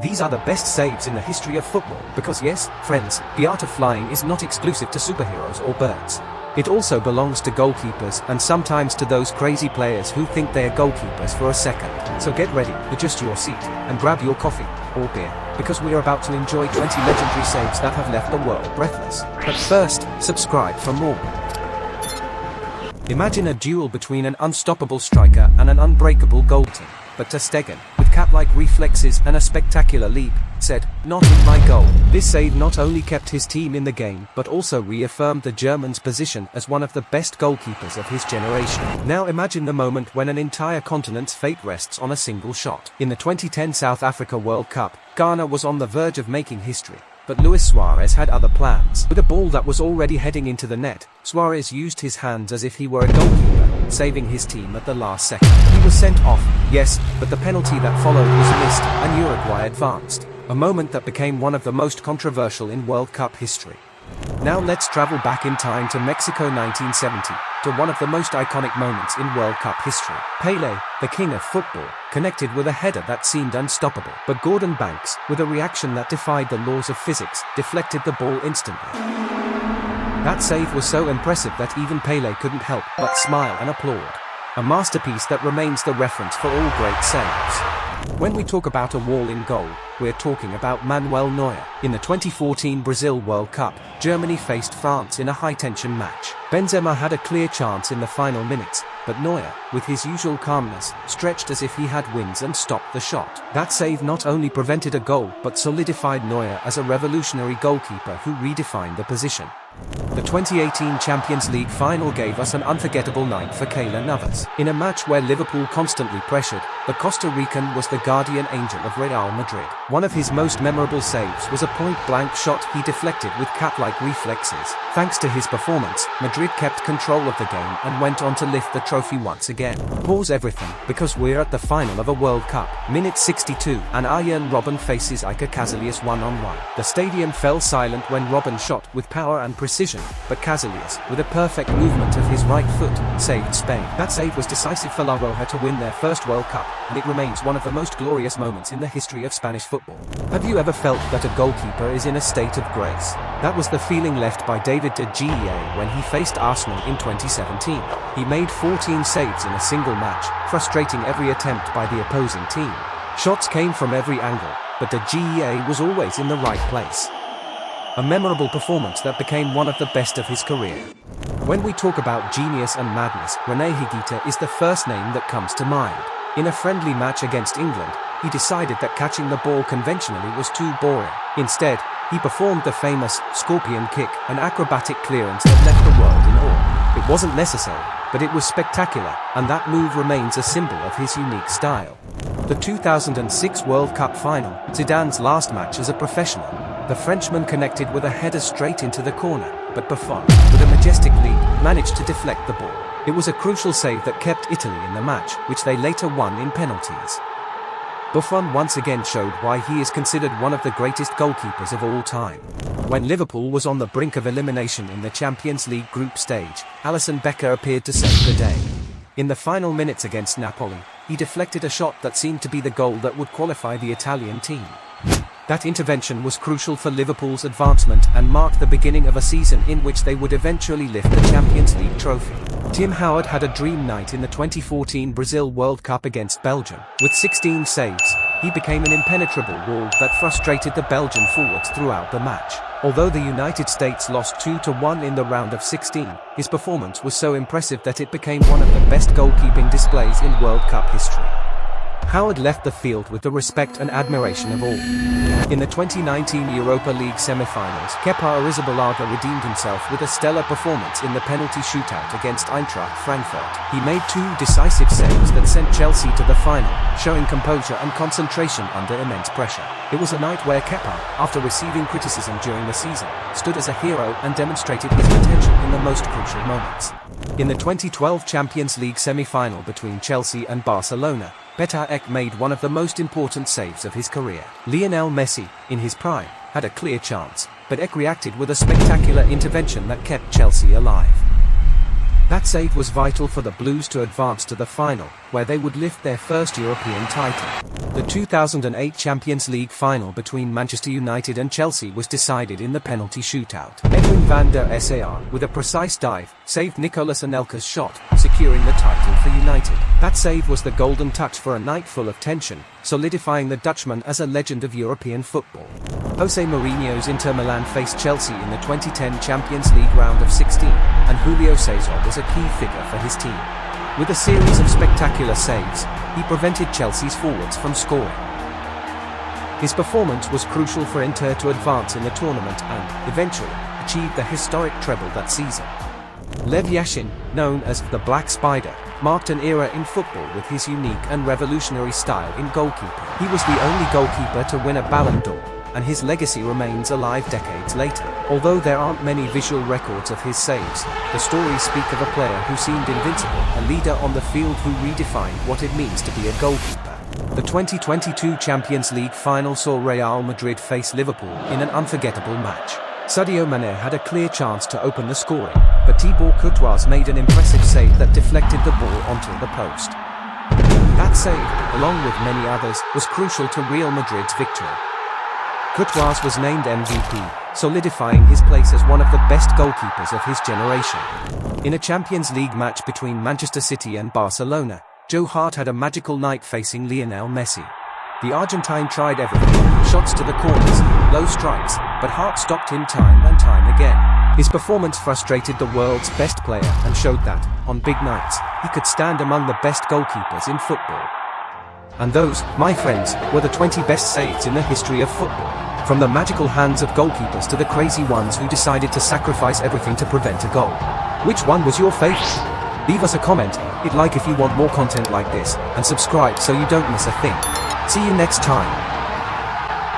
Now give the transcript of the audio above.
These are the best saves in the history of football because yes, friends, the art of flying is not exclusive to superheroes or birds. It also belongs to goalkeepers and sometimes to those crazy players who think they are goalkeepers for a second. So get ready, adjust your seat, and grab your coffee, or beer, because we are about to enjoy 20 legendary saves that have left the world breathless. But first, subscribe for more. Imagine a duel between an unstoppable striker and an unbreakable goalkeeper. But Ter Stegen, with cat-like reflexes and a spectacular leap, said, "Not in my goal." This save not only kept his team in the game, but also reaffirmed the German's position as one of the best goalkeepers of his generation. Now imagine the moment when an entire continent's fate rests on a single shot. In the 2010 South Africa World Cup, Ghana was on the verge of making history. But Luis Suárez had other plans. With a ball that was already heading into the net, Suárez used his hands as if he were a goalkeeper, saving his team at the last second. He was sent off, yes, but the penalty that followed was missed, and Uruguay advanced. A moment that became one of the most controversial in World Cup history. Now let's travel back in time to Mexico 1970, to one of the most iconic moments in World Cup history. Pelé, the king of football, connected with a header that seemed unstoppable. But Gordon Banks, with a reaction that defied the laws of physics, deflected the ball instantly. That save was so impressive that even Pelé couldn't help but smile and applaud. A masterpiece that remains the reference for all great saves. When we talk about a wall in goal, we're talking about Manuel Neuer. In the 2014 Brazil World Cup, Germany faced France in a high-tension match. Benzema had a clear chance in the final minutes, but Neuer, with his usual calmness, stretched as if he had wings and stopped the shot. That save not only prevented a goal but solidified Neuer as a revolutionary goalkeeper who redefined the position. The 2018 Champions League final gave us an unforgettable night for Keylor Navas. In a match where Liverpool constantly pressured, the Costa Rican was the guardian angel of Real Madrid. One of his most memorable saves was a point-blank shot he deflected with cat-like reflexes. Thanks to his performance, Madrid kept control of the game and went on to lift the trophy once again. Pause everything, because we're at the final of a World Cup. Minute 62, and Robben faces Iker Casillas one-on-one. The stadium fell silent when Robben shot with power and precision, but Casillas, with a perfect movement of his right foot, saved Spain. That save was decisive for La Roja to win their first World Cup, and it remains one of the most glorious moments in the history of Spanish football. Have you ever felt that a goalkeeper is in a state of grace? That was the feeling left by David De Gea when he faced Arsenal in 2017. He made 14 saves in a single match, frustrating every attempt by the opposing team. Shots came from every angle, but De Gea was always in the right place. A memorable performance that became one of the best of his career. When we talk about genius and madness, René Higuita is the first name that comes to mind. In a friendly match against England, he decided that catching the ball conventionally was too boring. Instead, he performed the famous scorpion kick, an acrobatic clearance that left the world in awe. It wasn't necessary, but it was spectacular, and that move remains a symbol of his unique style. The 2006 World Cup final, Zidane's last match as a professional. The Frenchman connected with a header straight into the corner, but Buffon, with a majestic leap, managed to deflect the ball. It was a crucial save that kept Italy in the match, which they later won in penalties. Buffon once again showed why he is considered one of the greatest goalkeepers of all time. When Liverpool was on the brink of elimination in the Champions League group stage, Alisson Becker appeared to save the day. In the final minutes against Napoli, he deflected a shot that seemed to be the goal that would qualify the Italian team. That intervention was crucial for Liverpool's advancement and marked the beginning of a season in which they would eventually lift the Champions League trophy. Tim Howard had a dream night in the 2014 Brazil World Cup against Belgium. With 16 saves, he became an impenetrable wall that frustrated the Belgian forwards throughout the match. Although the United States lost 2-1 in the round of 16, his performance was so impressive that it became one of the best goalkeeping displays in World Cup history. Howard left the field with the respect and admiration of all. In the 2019 Europa League semi-finals, Kepa Arrizabalaga redeemed himself with a stellar performance in the penalty shootout against Eintracht Frankfurt. He made 2 decisive saves that sent Chelsea to the final, showing composure and concentration under immense pressure. It was a night where Kepa, after receiving criticism during the season, stood as a hero and demonstrated his potential in the most crucial moments. In the 2012 Champions League semi-final between Chelsea and Barcelona, Petr made one of the most important saves of his career. Lionel Messi, in his prime, had a clear chance, but Ek reacted with a spectacular intervention that kept Chelsea alive. That save was vital for the Blues to advance to the final, where they would lift their first European title. The 2008 Champions League final between Manchester United and Chelsea was decided in the penalty shootout. Edwin van der Sar, with a precise dive, saved Nicolas Anelka's shot, securing the title for United. That save was the golden touch for a night full of tension, solidifying the Dutchman as a legend of European football. Jose Mourinho's Inter Milan faced Chelsea in the 2010 Champions League round of 16, and Julio César was a key figure for his team. With a series of spectacular saves, he prevented Chelsea's forwards from scoring. His performance was crucial for Inter to advance in the tournament and, eventually, achieve the historic treble that season. Lev Yashin, known as the Black Spider, marked an era in football with his unique and revolutionary style in goalkeeping. He was the only goalkeeper to win a Ballon d'Or, and his legacy remains alive decades later. Although there aren't many visual records of his saves, the stories speak of a player who seemed invincible, a leader on the field who redefined what it means to be a goalkeeper. The 2022 Champions League final saw Real Madrid face Liverpool in an unforgettable match. Sadio Mané had a clear chance to open the scoring, but Thibaut Courtois made an impressive save that deflected the ball onto the post. That save, along with many others, was crucial to Real Madrid's victory. Courtois was named MVP, solidifying his place as one of the best goalkeepers of his generation. In a Champions League match between Manchester City and Barcelona, Joe Hart had a magical night facing Lionel Messi. The Argentine tried everything, shots to the corners, low strikes, but Hart stopped him time and time again. His performance frustrated the world's best player and showed that, on big nights, he could stand among the best goalkeepers in football. And those, my friends, were the 20 best saves in the history of football. From the magical hands of goalkeepers to the crazy ones who decided to sacrifice everything to prevent a goal. Which one was your favorite? Leave us a comment, hit like if you want more content like this, and subscribe so you don't miss a thing. See you next time.